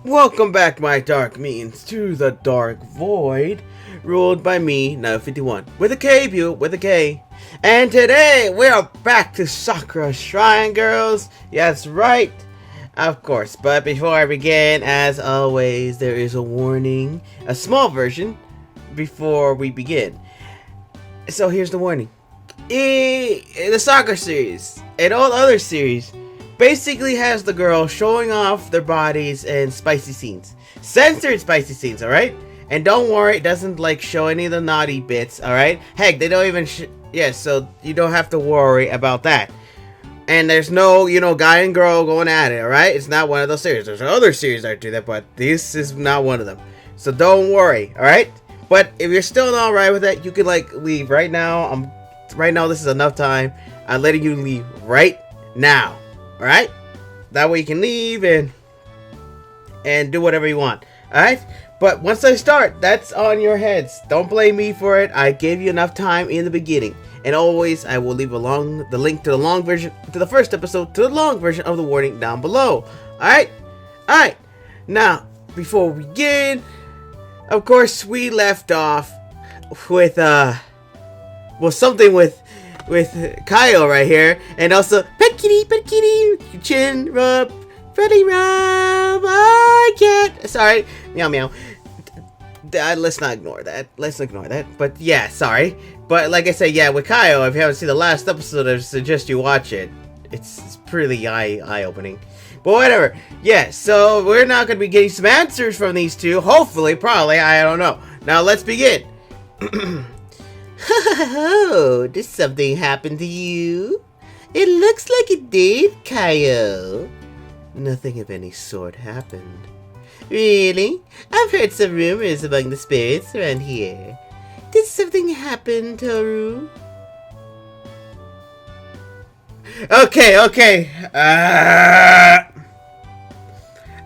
Welcome back, my dark means, to the dark void, ruled by me, Neko 51, with a K, with a K. And today, we are back to Sakura Shrine Girls. Yes, right. Of course, but before I begin, as always, there is a warning, a small version, before we begin. So here's the warning. In the Sakura series, and all other series, basically has the girls showing off their bodies in spicy scenes. Censored spicy scenes, alright? And don't worry, it doesn't like show any of the naughty bits, alright? Heck, they don't even so you don't have to worry about that. And there's no, guy and girl going at it, alright? It's not one of those series. There's other series that do that, but this is not one of them. So don't worry, alright? But if you're still not alright with that, you can leave right now. Right now this is enough time. I'm letting you leave right now. Alright? That way you can leave and do whatever you want. Alright? But once I start, that's on your heads. Don't blame me for it. I gave you enough time in the beginning. And always, I will leave the link to the long version, to the first episode, to the long version of the warning down below. Alright? Alright. Now, before we begin, of course, we left off with, something with Kyle right here, and also pet kitty, chin rub, belly rub. I can't. Sorry, meow meow. Let's not ignore that. But yeah, sorry. But like I said, yeah, with Kyle, if you haven't seen the last episode, I suggest you watch it. It's pretty eye-opening. But whatever. Yeah, so we're now gonna be getting some answers from these two. Hopefully, probably. I don't know. Now let's begin. Oh, did something happen to you? It looks like it did, Kaio. Nothing of any sort happened. Really? I've heard some rumors among the spirits around here. Did something happen, Toru? Okay.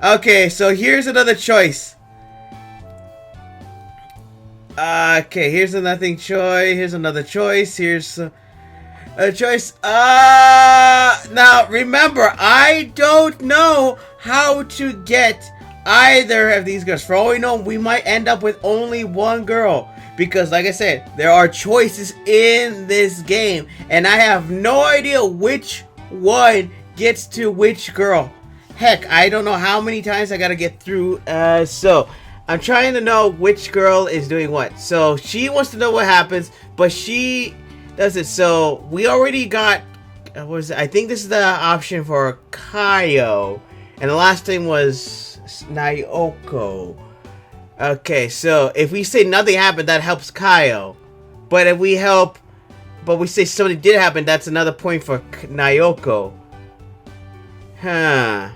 Okay, so here's another choice. Okay, here's another choice. Here's another choice. Here's a choice. Now remember, I don't know how to get either of these girls. For all we know, we might end up with only one girl. Because, like I said, there are choices in this game. And I have no idea which one gets to which girl. Heck, I don't know how many times I gotta get through. So I'm trying to know which girl is doing what. So she wants to know what happens, but she does it. So we already got, I think this is the option for Kaio, and the last thing was Nyoko. Okay, so if we say nothing happened, that helps Kaio. But if we say something did happen, that's another point for Nyoko. Huh.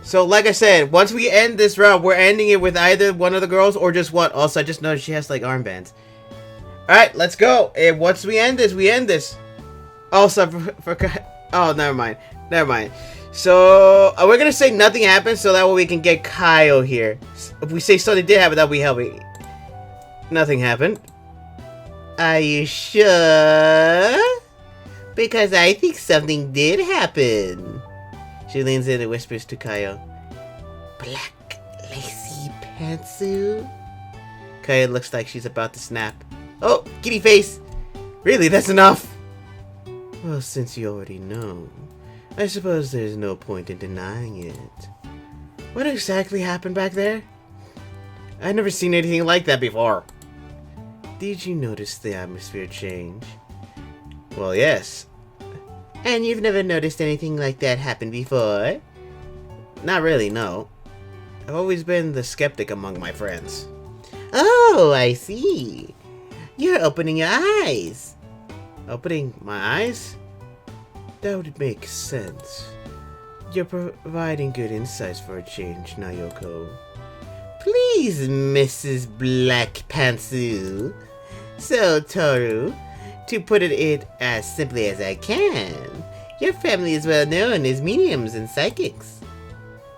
So, like I said, once we end this round, we're ending it with either one of the girls or just one. Also, I just noticed she has, armbands. Alright, let's go. And once we end this, we end this. Also, oh, never mind. So, we're gonna say nothing happened so that way we can get Kyle here. If we say something did happen, that'll be helping. Nothing happened. Are you sure? Because I think something did happen. She leans in and whispers to Kaio. Black, lacy pantsuit? Kaio looks like she's about to snap. Oh, kitty face! Really, that's enough? Well, since you already know, I suppose there's no point in denying it. What exactly happened back there? I've never seen anything like that before. Did you notice the atmosphere change? Well, yes. And you've never noticed anything like that happen before? Not really, no. I've always been the skeptic among my friends. Oh, I see. You're opening your eyes. Opening my eyes? That would make sense. You're providing good insights for a change, Nyoko. Please, Mrs. Black Pantsu. So, Toru, to put it as simply as I can, your family is well known as mediums and psychics.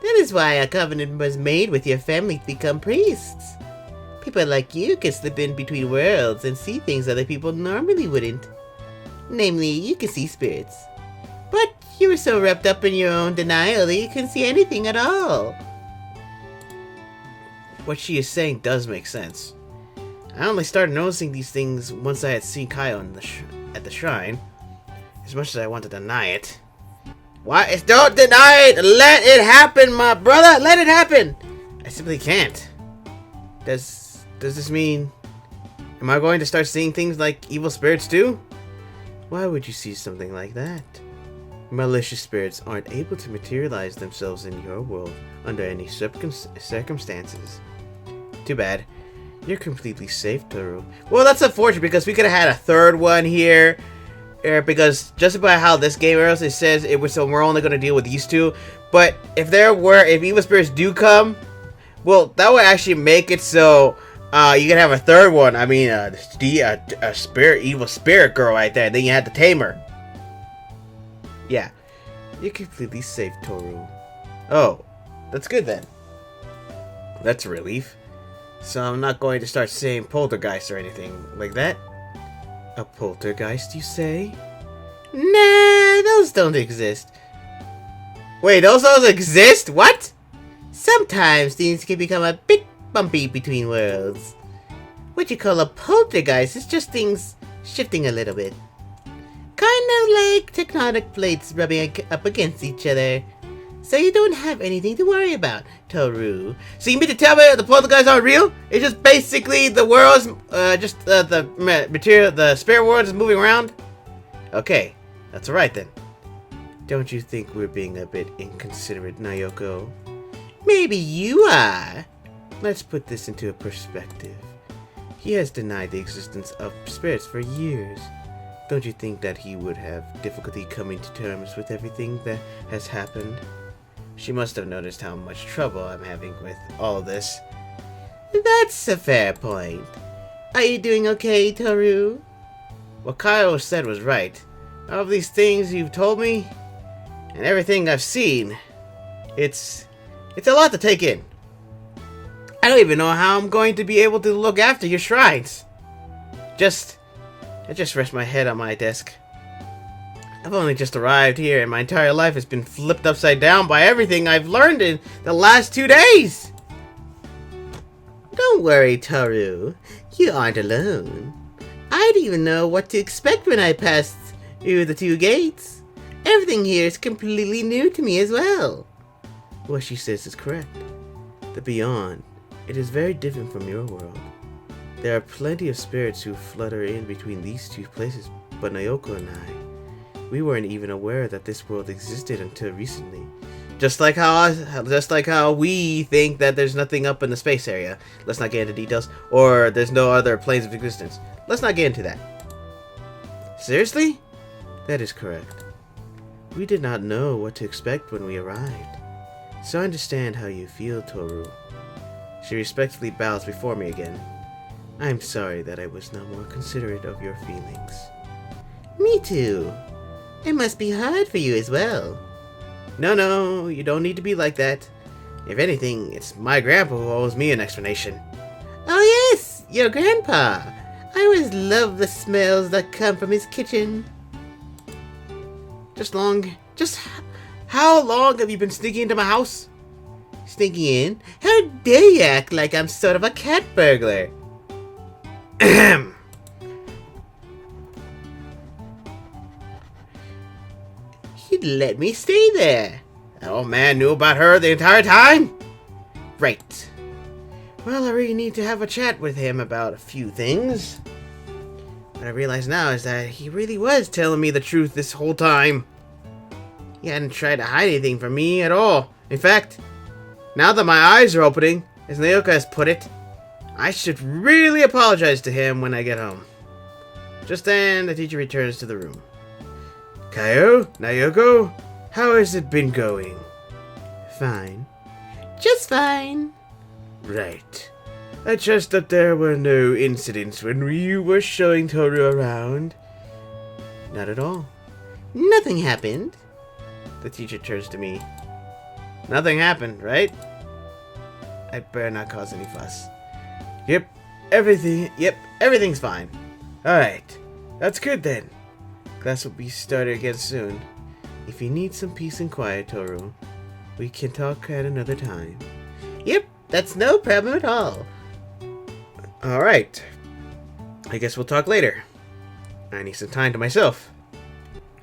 That is why a covenant was made with your family to become priests. People like you can slip in between worlds and see things other people normally wouldn't. Namely, you can see spirits. But you were so wrapped up in your own denial that you couldn't see anything at all. what she is saying does make sense. I only started noticing these things once I had seen Kaio at the shrine. As much as I want to deny it. Why? Don't deny it! Let it happen, my brother! Let it happen! I simply can't. Does this mean... Am I going to start seeing things like evil spirits too? Why would you see something like that? Malicious spirits aren't able to materialize themselves in your world under any circumstances. Too bad. You're completely safe, Toru. Well, that's unfortunate because we could have had a third one here. Because just about how this game is, it says so we're only going to deal with these two. But if evil spirits do come, well, that would actually make it so you can have a third one. I mean, a evil spirit girl right there. Then you had to tame her. Yeah, you're completely safe, Toru. Oh, that's good then. That's a relief. So I'm not going to start saying poltergeist or anything like that. A poltergeist, you say? Nah, those don't exist. Wait, those don't exist? What? Sometimes things can become a bit bumpy between worlds. What you call a poltergeist is just things shifting a little bit. Kind of like tectonic plates rubbing up against each other. So you don't have anything to worry about, Toru. So you mean to tell me the poltergeists aren't real? It's just basically the world's, the material, the spirit world is moving around? Okay, that's alright then. Don't you think we're being a bit inconsiderate, Neko? Maybe you are. Let's put this into a perspective. He has denied the existence of spirits for years. Don't you think that he would have difficulty coming to terms with everything that has happened? She must have noticed how much trouble I'm having with all of this. That's a fair point. Are you doing okay, Toru? What Kaio said was right. All of these things you've told me, and everything I've seen, it's a lot to take in. I don't even know how I'm going to be able to look after your shrines. I just rest my head on my desk. I've only just arrived here and my entire life has been flipped upside down by everything I've learned in the last 2 days. Don't worry, Toru. You aren't alone. I didn't even know what to expect when I passed through the 2 gates. Everything here is completely new to me as well. What she says is correct. The beyond, it is very different from your world. There are plenty of spirits who flutter in between these 2 places, but Neko and I, we weren't even aware that this world existed until recently. Just like how we think that there's nothing up in the space area. Let's not get into details. Or there's no other planes of existence. Let's not get into that. Seriously? That is correct. We did not know what to expect when we arrived. So I understand how you feel, Toru. She respectfully bows before me again. I am sorry that I was not more considerate of your feelings. Me too. It must be hard for you as well. No, you don't need to be like that. If anything, it's my grandpa who owes me an explanation. Oh yes, your grandpa. I always love the smells that come from his kitchen. Just how long have you been sneaking into my house? Sneaking in? How dare you act like I'm sort of a cat burglar? Ahem. He'd let me stay there. That old man knew about her the entire time? Right. Well, I really need to have a chat with him about a few things. What I realize now is that he really was telling me the truth this whole time. He hadn't tried to hide anything from me at all. In fact, now that my eyes are opening, as Naoka has put it, I should really apologize to him when I get home. Just then, the teacher returns to the room. Kaio, Naoko, how has it been going? Fine. Just fine. Right. I trust that there were no incidents when you were showing Toru around. Not at all. Nothing happened. The teacher turns to me. Nothing happened, right? I better not cause any fuss. Yep, everything's fine. Alright, that's good then. Class will be started again soon. If you need some peace and quiet, Toru, we can talk at another time. Yep, That's no problem at all. Alright. I guess we'll talk later. I need some time to myself.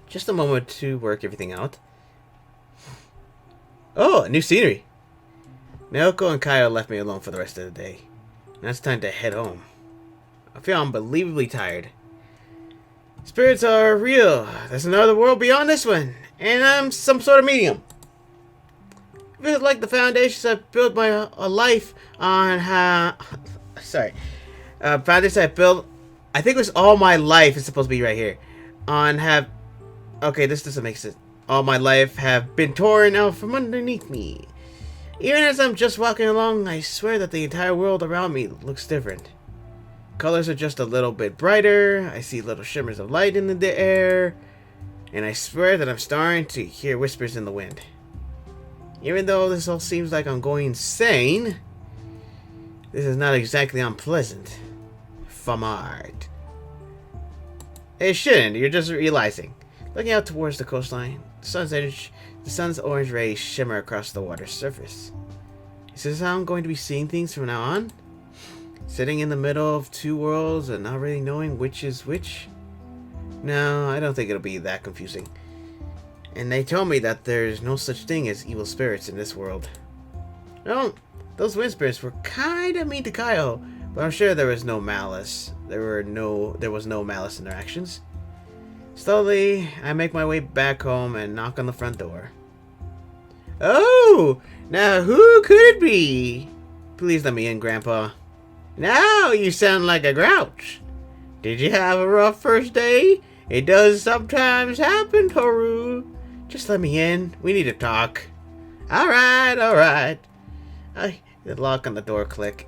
Just a moment to work everything out. Oh, new scenery. Neko and Kyle left me alone for the rest of the day. Now it's time to head home. I feel unbelievably tired. Spirits are real. There's another world beyond this one. And I'm some sort of medium. It feels like the foundations I built my life on foundations I built, I think it was all my life is supposed to be right here. Okay, this doesn't make sense. All my life have been torn out from underneath me. Even as I'm just walking along, I swear that the entire world around me looks different. Colors are just a little bit brighter. I see little shimmers of light in the air. And I swear that I'm starting to hear whispers in the wind. Even though this all seems like I'm going insane, this is not exactly unpleasant. Famard. It shouldn't, you're just realizing. Looking out towards the coastline, the sun's orange rays shimmer across the water's surface. Is this how I'm going to be seeing things from now on? Sitting in the middle of two worlds and not really knowing which is which? No, I don't think it'll be that confusing. And they told me that there's no such thing as evil spirits in this world. No, those wind spirits were kind of mean to Kyle, but I'm sure there was no malice. There was no malice in their actions. Slowly, I make my way back home and knock on the front door. Oh, now who could it be? Please let me in, Grandpa. Now you sound like a grouch. Did you have a rough first day? It does sometimes happen, Toru. Just let me in. We need to talk. Alright. The lock on the door click.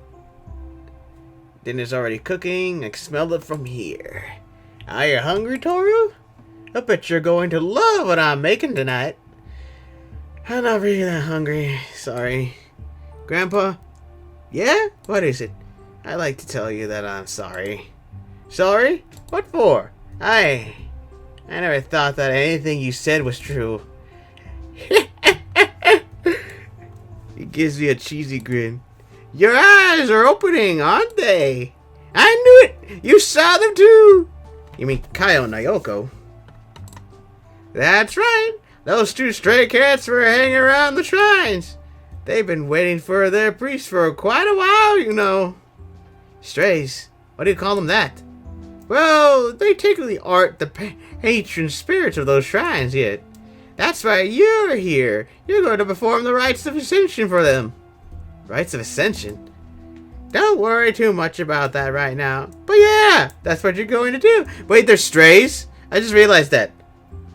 Dinner's already cooking. I can smell it from here. Are you hungry, Toru? I bet you're going to love what I'm making tonight. I'm not really that hungry. Sorry. Grandpa? Yeah? What is it? I like to tell you that I'm sorry. Sorry? What for? I never thought that anything you said was true. He gives me a cheesy grin. Your eyes are opening, aren't they? I knew it! You saw them too! You mean Kyle and Nayoko? That's right! Those two stray cats were hanging around the shrines. They've been waiting for their priest for quite a while, you know. Strays? What do you call them that? Well, they technically aren't the patron spirits of those shrines yet. That's why you're here. You're going to perform the rites of ascension for them. Rites of ascension? Don't worry too much about that right now. But yeah, that's what you're going to do. Wait, they're strays? I just realized that.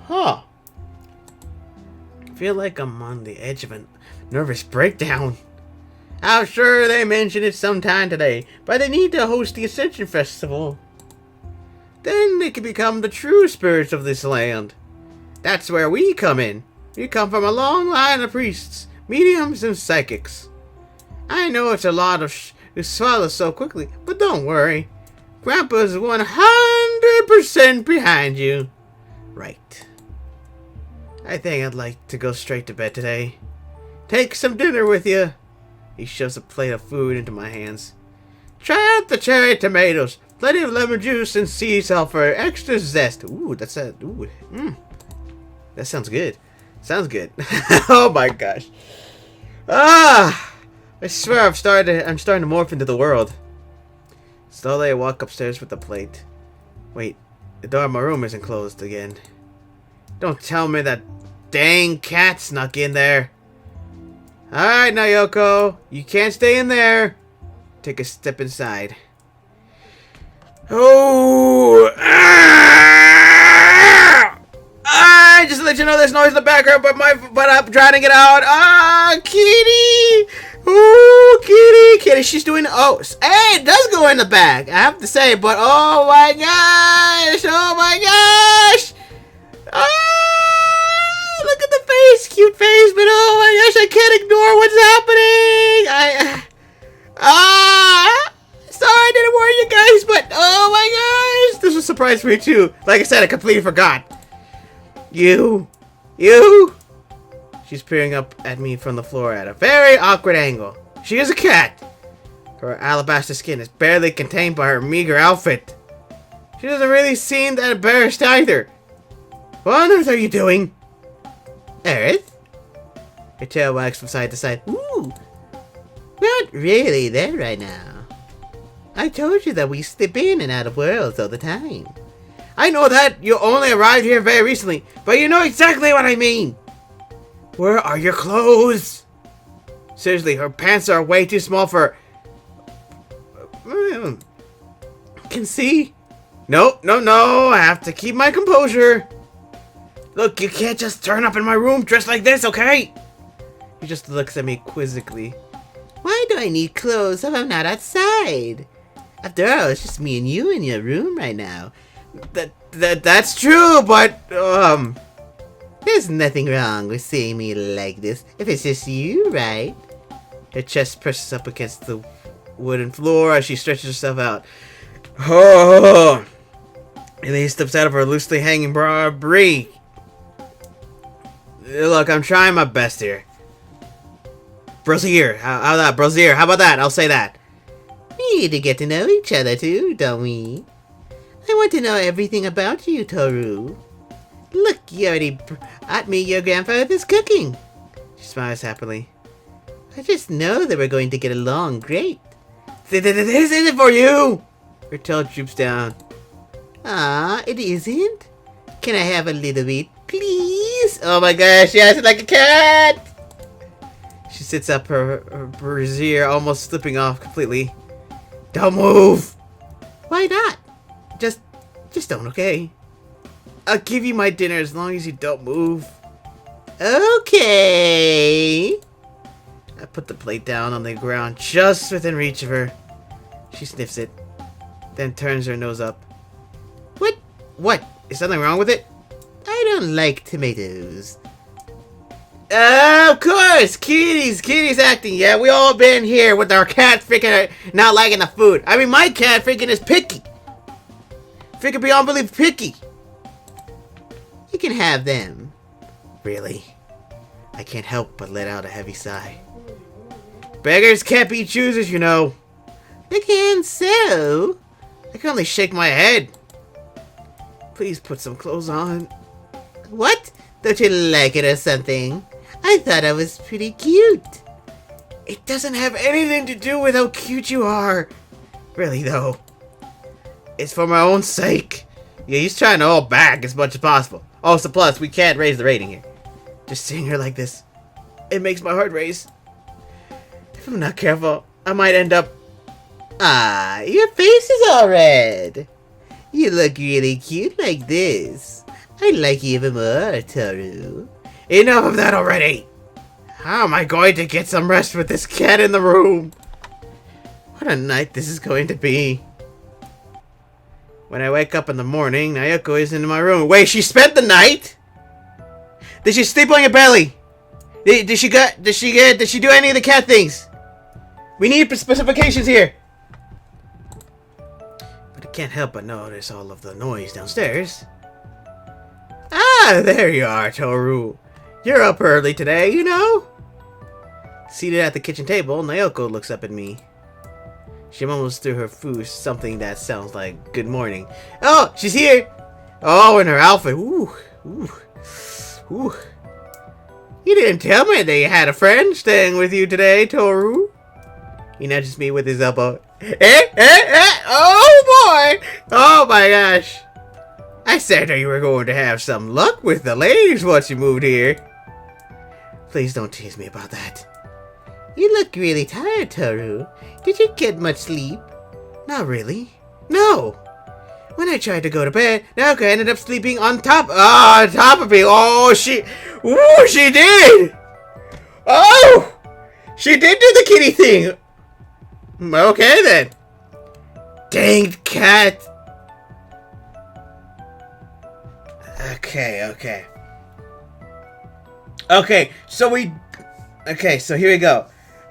Huh. I feel like I'm on the edge of a nervous breakdown. I'm sure they mentioned it sometime today, but they need to host the Ascension Festival. Then they can become the true spirits of this land. That's where we come in. We come from a long line of priests, mediums, and psychics. I know it's a lot to swallow so quickly, but don't worry. Grandpa's 100% behind you. Right. I think I'd like to go straight to bed today. Take some dinner with you. He shoves a plate of food into my hands. Try out the cherry tomatoes. Plenty of lemon juice and sea salt for extra zest. Ooh, that sounds good. Sounds good. Oh my gosh. I swear I'm starting to morph into the world. Slowly I walk upstairs with the plate. Wait, the door of my room isn't closed again. Don't tell me that dang cat snuck in there. Alright, Nayoko. You can't stay in there. Take a step inside. Oh! Just to let you know there's noise in the background, but I'm trying to get out. Kitty! Ooh, Kitty, she's doing, hey, it does go in the bag, I have to say, but oh my gosh, look at the face, cute face, but oh my gosh, I can't ignore what's happening. Sorry I didn't warn you guys, but oh my gosh, this was a surprise for me too. Like I said, I completely forgot. You. She's peering up at me from the floor at a very awkward angle. She is a cat. Her alabaster skin is barely contained by her meager outfit. She doesn't really seem that embarrassed either. What on earth are you doing? Earth? Her tail wags from side to side. Ooh. Not really there right now. I told you that we slip in and out of worlds all the time. I know that you only arrived here very recently, but you know exactly what I mean. Where are your clothes? Seriously, her pants are way too small for... Can see? No, I have to keep my composure. Look, you can't just turn up in my room dressed like this, okay? He just looks at me quizzically. Why do I need clothes if I'm not outside? After all, it's just me and you in your room right now. That's true, but, there's nothing wrong with seeing me like this if it's just you, right? Her chest presses up against the wooden floor as she stretches herself out. Oh! And then he steps out of her loosely hanging brie. Look, I'm trying my best here. Brazier, how about that? Brazier, how about that? I'll say that. We need to get to know each other too, don't we? I want to know everything about you, Toru. Look, you already brought me your grandfather's cooking. She smiles happily. I just know that we're going to get along great. This isn't for you! Her tail droops down. Ah, it isn't? Can I have a little bit, please? Oh my gosh, she acted like a cat! She sits up, her brassiere almost slipping off completely. Don't move! Why not? Just don't, okay? I'll give you my dinner as long as you don't move. Okay. I put the plate down on the ground just within reach of her. She sniffs it, then turns her nose up. What? Is something wrong with it? I don't like tomatoes. Of course! Kitty's acting. Yeah, we all been here with our cat freaking not liking the food. I mean, my cat freaking is picky. Freaking beyond belief picky. You can have them. Really? I can't help but let out a heavy sigh. Beggars can't be choosers, you know. They can so. I can only shake my head. Please put some clothes on. What? Don't you like it or something? I thought I was pretty cute. It doesn't have anything to do with how cute you are. Really, though. It's for my own sake. Yeah, he's trying to hold back as much as possible. Oh, so plus, we can't raise the rating here. Just seeing her like this, it makes my heart race. If I'm not careful, I might end up... Ah, your face is all red. You look really cute like this. I like you even more, Toru. Enough of that already! How am I going to get some rest with this cat in the room? What a night this is going to be. When I wake up in the morning, Naoko is in my room. Wait, she spent the night? Did she sleep on your belly? Did she do any of the cat things? We need specifications here. But I can't help but notice all of the noise downstairs. Ah, there you are, Toru. You're up early today, you know? Seated at the kitchen table, Naoko looks up at me. She mumbles through her food something that sounds like good morning. Oh, she's here! Oh, in her outfit. Ooh. You didn't tell me that you had a friend staying with you today, Toru. He nudges me with his elbow. Oh boy! Oh my gosh! I said that you were going to have some luck with the ladies once you moved here. Please don't tease me about that. You look really tired, Toru. Did you get much sleep? Not really. No. When I tried to go to bed, Naoko ended up sleeping on top of me. Oh, she did. Oh, she did do the kitty thing. Okay then. Dang cat. Okay, so here we go.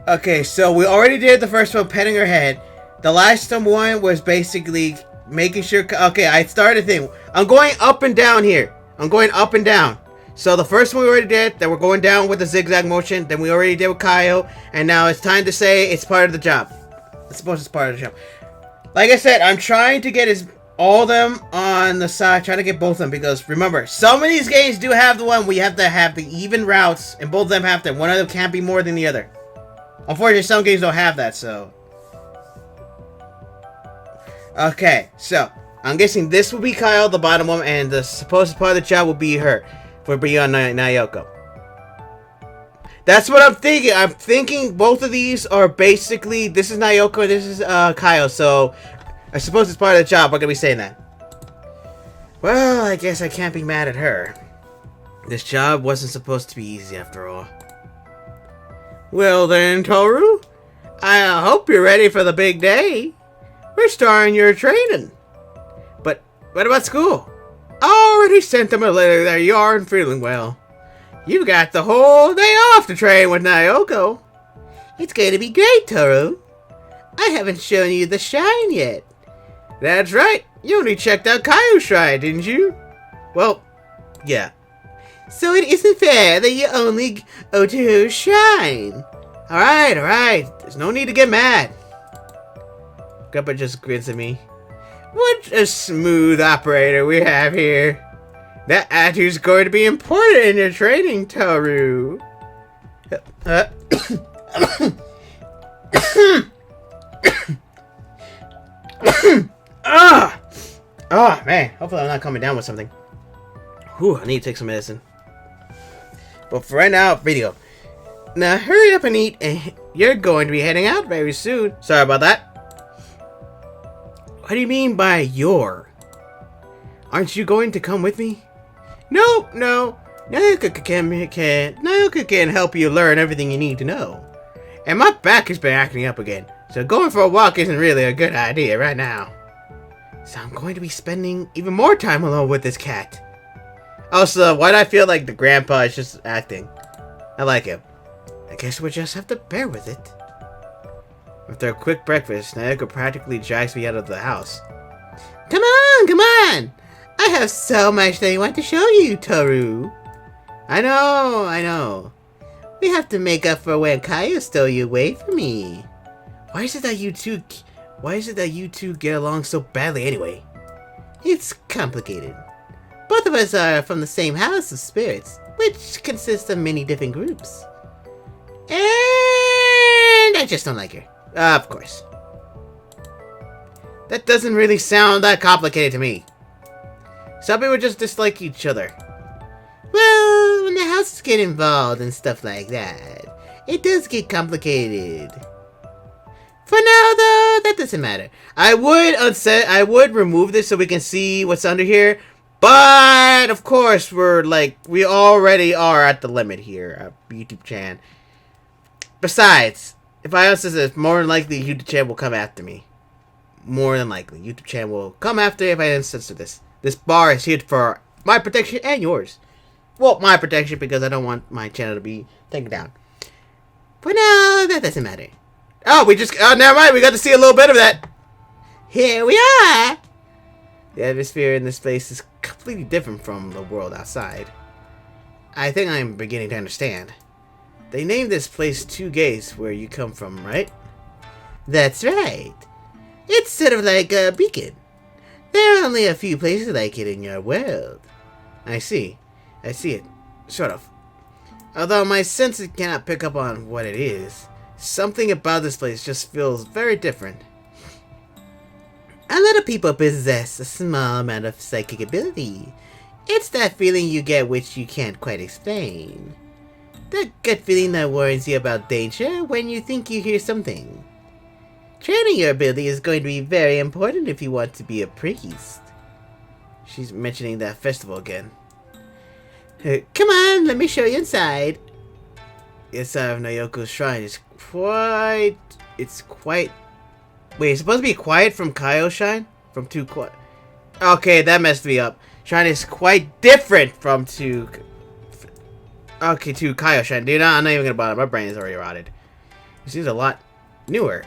Okay, so we already did the first one, petting her head. The last one was basically making sure... Okay, I started a thing. I'm going up and down here. I'm going up and down. So the first one we already did, that we're going down with the zigzag motion, then we already did with Kaio, and now it's time to say it's part of the job. I suppose it's part of the job. Like I said, I'm trying to get all of them on the side, trying to get both of them, because remember, some of these games do have the one where you have to have the even routes, and both of them have to. One of them can't be more than the other. Unfortunately, some games don't have that, so. Okay, so I'm guessing this will be Kyle, the bottom one, and the supposed part of the job will be her. For beyond Nayoko. That's what I'm thinking. I'm thinking both of these are basically, this is Nayoko, this is Kyle, so I suppose it's part of the job. We're gonna be saying that. Well, I guess I can't be mad at her. This job wasn't supposed to be easy after all. Well then, Toru, I hope you're ready for the big day. We're starting your training. But what about school? I already sent them a letter that you aren't feeling well. You got the whole day off to train with Nayoko. It's going to be great, Toru. I haven't shown you the shrine yet. That's right. You only checked out Kaio's shrine, didn't you? Well, yeah. So it isn't fair that you only go to her shrine. Alright. There's no need to get mad. Grandpa just grins at me. What a smooth operator we have here. That attitude's going to be important in your training, Toru. Oh, man. Hopefully I'm not coming down with something. Whew, I need to take some medicine. But for right now, video. Now hurry up and eat, and you're going to be heading out very soon. Sorry about that. What do you mean by your? Aren't you going to come with me? No. Naoko can help you learn everything you need to know. And my back has been acting up again, so going for a walk isn't really a good idea right now. So I'm going to be spending even more time alone with this cat. Also, why do I feel like the grandpa is just acting? I like him. I guess we'll just have to bear with it. After a quick breakfast, Neko practically drags me out of the house. Come on! I have so much that I want to show you, Toru. I know. We have to make up for when Kaio stole you away from me. Why is it that you two get along so badly anyway? It's complicated. Both of us are from the same house of spirits, which consists of many different groups. And I just don't like her. Of course. That doesn't really sound that complicated to me. Some people just dislike each other. Well, when the houses get involved and stuff like that, it does get complicated. For now, though, that doesn't matter. I would remove this so we can see what's under here. But, of course, we already are at the limit here. YouTube channel. Besides, if I answer this, more than likely YouTube channel will come after me. More than likely, YouTube channel will come after if I censor this. This bar is here for my protection and yours. Well, my protection because I don't want my channel to be taken down. But no, that doesn't matter. Oh, never mind. We got to see a little bit of that. Here we are. The atmosphere in this place is completely different from the world outside. I think I'm beginning to understand. They named this place Two Gates where you come from, right? That's right. It's sort of like a beacon. There are only a few places like it in your world. I see it. Sort of. Although my senses cannot pick up on what it is, something about this place just feels very different. A lot of people possess a small amount of psychic ability. It's that feeling you get which you can't quite explain. That gut feeling that warns you about danger when you think you hear something. Training your ability is going to be very important if you want to be a priest. She's mentioning that festival again. Come on, let me show you inside. The inside of Nayoko's shrine is quite... Wait, it's supposed to be quiet from Kaio's shrine? From Too Quiet. Okay, that messed me up. Shrine is quite different from Too Kaio's shrine. Dude, I'm not even gonna bother. My brain is already rotted. It seems a lot newer.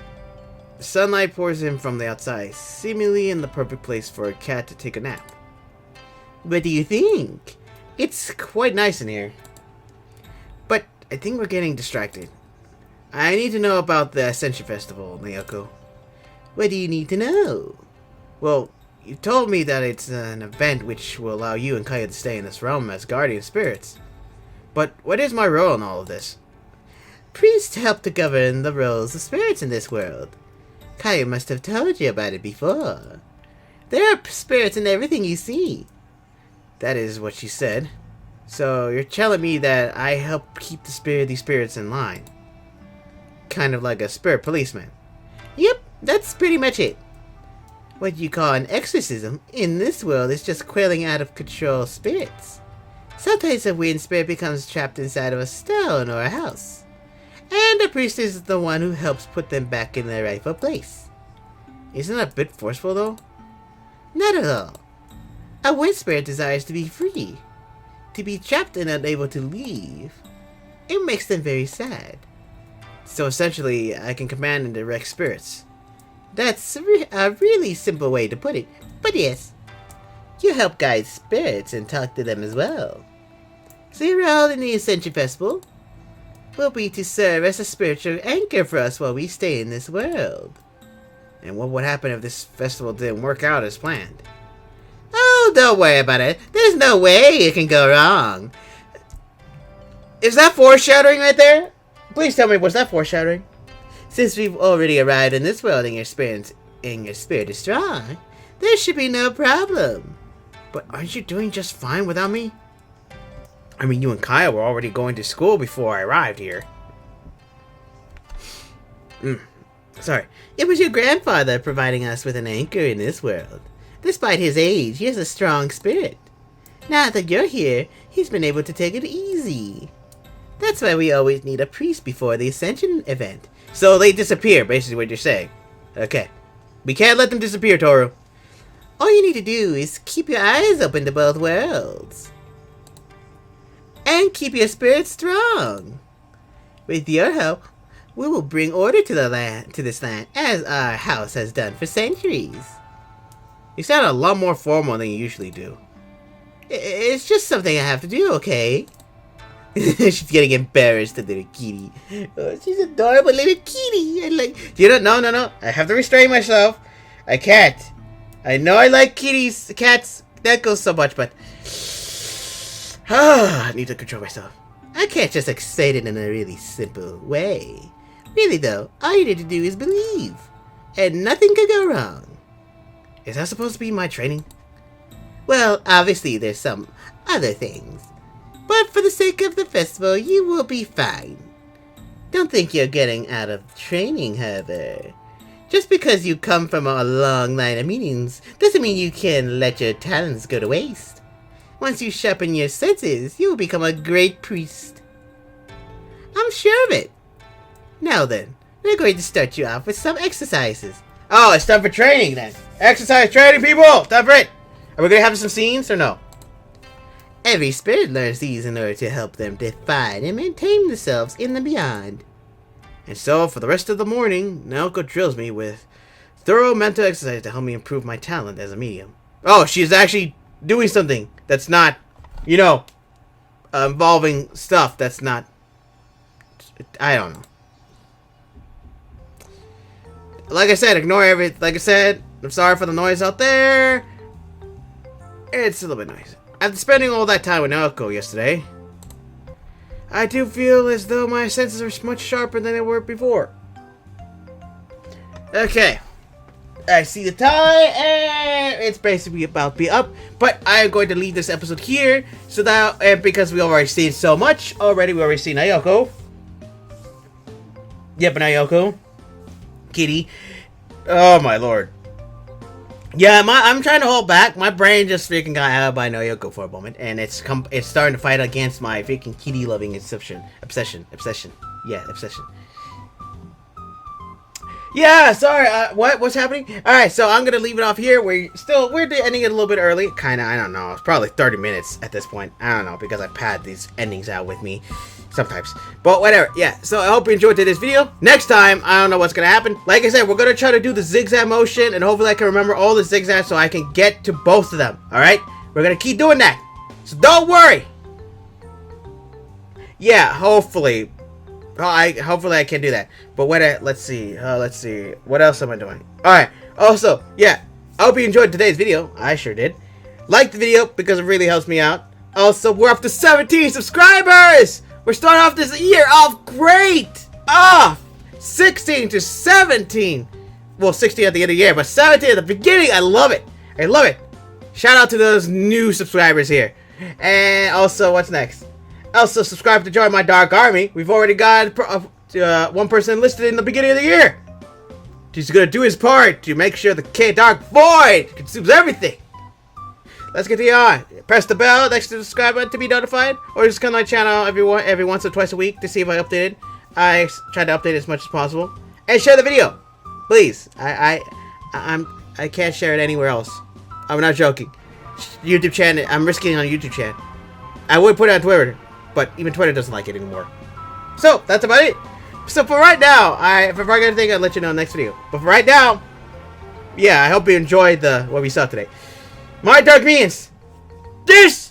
The sunlight pours in from the outside, seemingly in the perfect place for a cat to take a nap. What do you think? It's quite nice in here. But I think we're getting distracted. I need to know about the Ascension Festival, Neko. What do you need to know? Well, you told me that it's an event which will allow you and Kaya to stay in this realm as guardian spirits. But what is my role in all of this? Priests help to govern the roles of spirits in this world. Kaya must have told you about it before. There are spirits in everything you see. That is what she said. So you're telling me that I help keep these spirits in line. Kind of like a spirit policeman. Yep, that's pretty much it. What you call an exorcism in this world is just quelling out of control spirits. Sometimes a weird spirit becomes trapped inside of a stone or a house. And the priest is the one who helps put them back in their rightful place. Isn't that a bit forceful though? Not at all. A wind spirit desires to be free. To be trapped and unable to leave. It makes them very sad. So essentially, I can command and direct spirits. That's a really simple way to put it. But yes, you help guide spirits and talk to them as well. So your role in the Ascension Festival will be to serve as a spiritual anchor for us while we stay in this world. And what would happen if this festival didn't work out as planned? Oh, don't worry about it. There's no way it can go wrong. Is that foreshadowing right there? Please tell me, was that foreshadowing? Since we've already arrived in this world and your spirit is strong, there should be no problem. But aren't you doing just fine without me? I mean, you and Kaya were already going to school before I arrived here. Sorry. It was your grandfather providing us with an anchor in this world. Despite his age, he has a strong spirit. Now that you're here, he's been able to take it easy. That's why we always need a priest before the Ascension event. So they disappear, basically what you're saying. Okay. We can't let them disappear, Toru. All you need to do is keep your eyes open to both worlds. And keep your spirit strong. With your help, we will bring order to this land, as our house has done for centuries. You sound a lot more formal than you usually do. It's just something I have to do, okay? She's getting embarrassed, the little kitty. Oh, she's adorable little kitty. No. I have to restrain myself. I can't. I know I like kitties, cats, that goes so much, but I need to control myself. I can't just say it in a really simple way. Really though, all you need to do is believe, and nothing could go wrong. Is that supposed to be my training? Well, obviously there's some other things. But for the sake of the festival, you will be fine. Don't think you're getting out of training, however. Just because you come from a long line of meetings, doesn't mean you can let your talents go to waste. Once you sharpen your senses, you will become a great priest. I'm sure of it. Now then, we're going to start you off with some exercises. Oh, it's time for training then. Exercise training, people! Time for it! Are we going to have some scenes or no? Every spirit learns these in order to help them define and maintain themselves in the beyond. And so, for the rest of the morning, Naoko drills me with thorough mental exercise to help me improve my talent as a medium. Oh, she's actually doing something that's not, involving stuff that's not, I don't know. Like I said, ignore everything. Like I said, I'm sorry for the noise out there. It's a little bit noisy. After spending all that time with Neko yesterday, I do feel as though my senses are much sharper than they were before. Okay. I see the time, and it's basically about to be up. But I'm going to leave this episode here, so that, because we already seen so much already, we already seen Naoko. Yep, Naoko. Kitty. Oh my lord. Yeah, I'm trying to hold back. My brain just freaking got out by Naoko for a moment, and it's starting to fight against my freaking kitty loving obsession. Yeah, obsession. Yeah, sorry. What's happening? All right, so I'm gonna leave it off here. We're ending it a little bit early. Kinda, I don't know. It's probably 30 minutes at this point. I don't know because I pad these endings out with me sometimes. But whatever. Yeah. So I hope you enjoyed today's video. Next time, I don't know what's gonna happen. Like I said, we're gonna try to do the zigzag motion, and hopefully I can remember all the zigzags so I can get to both of them. All right. We're gonna keep doing that. So don't worry. Yeah, hopefully. Hopefully I can do that. But let's see. What else am I doing? Alright. Also, yeah. I hope you enjoyed today's video. I sure did. Like the video because it really helps me out. Also, we're up to 17 subscribers! We're starting off this year off great! 16 to 17. Well, 16 at the end of the year, but 17 at the beginning. I love it. I love it. Shout out to those new subscribers here. And also, what's next? Also, subscribe to join my Dark Army. We've already got one person listed in the beginning of the year. He's gonna do his part to make sure the Dark Void consumes everything. Let's get on. Press the bell next to the subscribe button to be notified, or just come to my channel every once or twice a week to see if I updated. I try to update as much as possible, and share the video, please. I can't share it anywhere else. I'm not joking. YouTube channel. I'm risking it on YouTube channel. I would put it on Twitter, but even Twitter doesn't like it anymore. So that's about it. So for right now, if I forget anything, I'll let you know in the next video. But for right now, yeah, I hope you enjoyed what we saw today. My Dark Minions, this